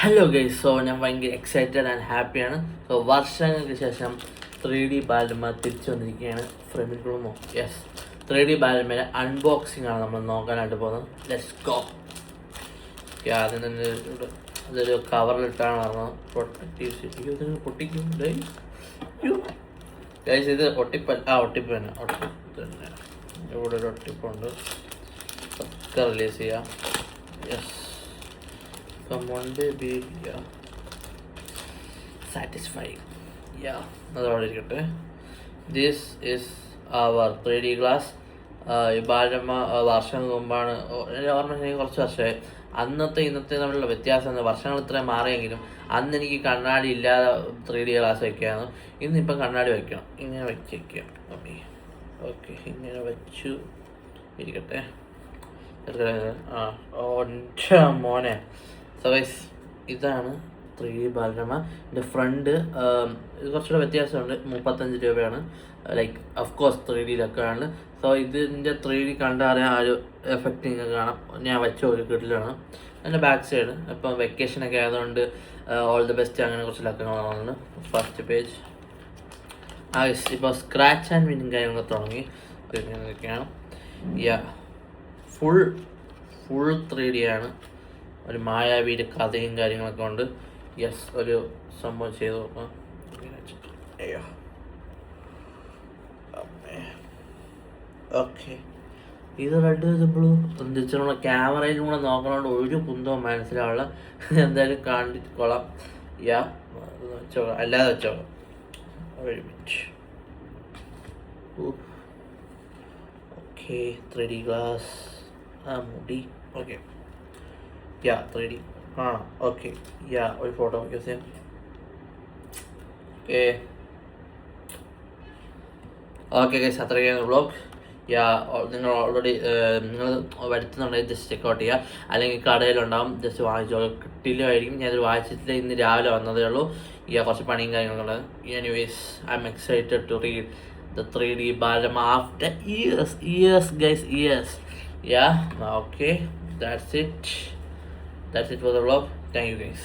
Hello guys, so ഞാൻ ഭയങ്കര excited and ഹാപ്പിയാണ്. സോ വർഷങ്ങൾക്ക് ശേഷം 3D ബാലമ തിരിച്ചു വന്നിരിക്കുകയാണ്. ഫ്രെമിൽ റൂമോ യെസ് 3D ബാലമയുടെ അൺബോക്സിംഗ് ആണ് നമ്മൾ നോക്കാനായിട്ട് പോകുന്നത്. Let's go. ആദ്യം തന്നെ ഇതൊരു കവറിലിട്ടാണ് പറഞ്ഞത്. പ്രൊട്ടക്റ്റീവ് സീറ്റ് ഇതിന് പൊട്ടിക്കും ഗൈസ്. ഇത് ഒട്ടിപ്പ് തന്നെ ഇവിടെ ഒരു ഒട്ടിപ്പുണ്ട്. ഒക്കെ റിലീസ് ചെയ്യാം. Yes, come on baby, yeah, satisfying, yeah. അതവിടെ ഇരിക്കട്ടെ. This is our 3D glass. ഈ ബാലമ്മ വർഷങ്ങൾക്ക് മുമ്പാണ്, ഓർമ്മ കുറച്ച് വർഷമായി. അന്നത്തെ ഇന്നത്തെ തമ്മിലുള്ള വ്യത്യാസം വർഷങ്ങൾ ഇത്രയും മാറിയെങ്കിലും അന്ന് എനിക്ക് കണ്ണാടി ഇല്ലാതെ 3D ഗ്ലാസ് വയ്ക്കുകയാണ്. ഇന്നിപ്പം കണ്ണാടി വയ്ക്കണം. ഇങ്ങനെ വയ്ക്കുക. ഓക്കെ ഇങ്ങനെ വെച്ചു ഇരിക്കട്ടെ. മോനെ. സോ ഗൈസ്, ഇതാണ് 3D ബാലരമ. ഇതിൻ്റെ ഫ്രണ്ട് ഇത് കുറച്ചുകൂടെ വ്യത്യാസമുണ്ട്. 35 രൂപയാണ്. ലൈക്ക് ഓഫ് കോഴ്സ് 3Dയിലൊക്കെ ആണ്. സോ ഇതിൻ്റെ 3D കണ്ടറിയാൻ ആ ഒരു എഫക്റ്റ് നിങ്ങൾക്ക് കാണാം. ഞാൻ വെച്ച ഒരു കിട്ടിലാണ്. അതിൻ്റെ ബാക്ക് സൈഡ് ഇപ്പം വെക്കേഷനൊക്കെ ആയതുകൊണ്ട് ഓൾ ദി ബെസ്റ്റ് അങ്ങനെ കുറച്ച് ലക്കങ്ങളാണ്. ഫസ്റ്റ് പേജ് ഇപ്പോൾ സ്ക്രാച്ച് ആൻഡ് വിന്നും കാര്യങ്ങളൊക്കെ തുടങ്ങി. ഇങ്ങനെയൊക്കെയാണ്. ഫുൾ 3D ആണ്. ഒരു മായാവിയുടെ കഥയും കാര്യങ്ങളൊക്കെ ഉണ്ട്. യെസ്, ഒരു സംഭവം ചെയ്തു നോക്കാം. ഓക്കെ, ഇത് റെഡ് സിമ്പിളും തിരിച്ചുള്ള ക്യാമറയിലും കൂടെ നോക്കണോണ്ട് ഒരു കുന്തവും മനസ്സിലാവുള്ള. എന്തായാലും കണ്ടിട്ട് കൊള്ളാം. വെച്ചോളാം, അല്ലാതെ വെച്ചോളാം. ഒരു മിനിറ്റ്. Okay, 3D glass. മുടി. Okay, 3D okay. ഒരു ഫോട്ടോ യൂസ് ചെയ്യാം. ഓക്കെ ഗൈസ്, അത്രയ്ക്കാണ് വ്ളോഗ്. നിങ്ങൾ ഓൾറെഡി നിങ്ങൾ വരുത്തുന്നുണ്ടെങ്കിൽ ജസ്റ്റ് ചെക്കൗട്ട് ചെയ്യുക. അല്ലെങ്കിൽ കടയിലുണ്ടാവും, ജസ്റ്റ് വാങ്ങിച്ചോ. കിട്ടില്ലായിരിക്കും. ഞാനത് വായിച്ചിട്ടില്ല, ഇന്ന് രാവിലെ വന്നതേ ഉള്ളൂ. കുറച്ച് പണിയും കാര്യങ്ങളുണ്ട്. Anyways, I am excited to read the 3D Balama after years guys, years. Okay, that's it for the vlog. Thank you guys.